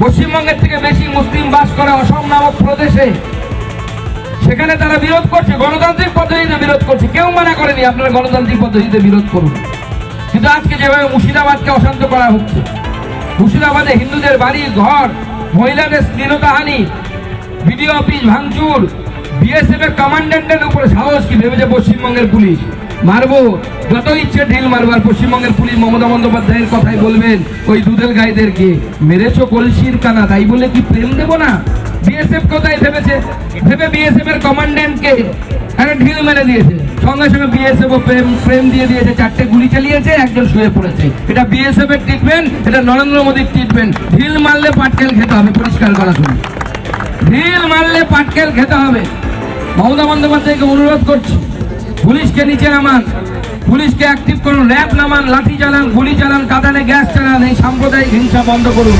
পশ্চিমবঙ্গের থেকে বেশি মুসলিম বাস করে অসম নামক প্রদেশে, সেখানে তারা বিরোধ করছে, গণতান্ত্রিক পদ্ধতিতে বিরোধ করছে। কেউ মানা করেনি আপনারা গণতান্ত্রিক পদ্ধতিতে বিরোধ করুন, কিন্তু আজকে যেভাবে মুর্শিদাবাদকে অশান্ত করা হচ্ছে, মুর্শিদাবাদে হিন্দুদের বাড়ি ঘর, মহিলাদের শ্লীলতাহানি, বিডিও অফিস ভাঙচুর, বিএসএফ এর কমান্ড্যান্টের উপরে সাহস কি ভেবেছে পশ্চিমবঙ্গের পুলিশ? মারবো, যত ইচ্ছে ঢিল মারবো। আর পশ্চিমবঙ্গের পুলিশ মমতা বন্দ্যোপাধ্যায়ের কথাই বলবেন ওই দুধেল গাইদেরকে, মেরেছো কলসির কানা, তাই বলে কি প্রেম দেবো না? বিএসএফ কোথায় ভেবেছে? ভেবে বিএসএফ এর কমান্ড্যান্টকে একটা ঢিল মেরে দিয়েছে, সঙ্গে সঙ্গে বিএসএফ প্রেম দিয়ে দিয়েছে, 4টে গুলি চালিয়েছে, একজন শুয়ে পড়েছে। এটা বিএসএফ এর ট্রিটমেন্ট, এটা নরেন্দ্র মোদীর ট্রিটমেন্ট। ঢিল মারলে পাটকেল খেতে হবে, পরিষ্কার করা শুনুন, ঢিল মারলে পাটকেল খেতে হবে। মমতা বন্দ্যোপাধ্যায়কে অনুরোধ করছি, পুলিশকে নিচে নামান, পুলিশকে অ্যাক্টিভ করুন, র্যাব নামান, লাঠি চালান, গুলি চালান, কাঁদানে গ্যাস চালান, এই সাম্প্রদায়িক হিংসা বন্ধ করুন।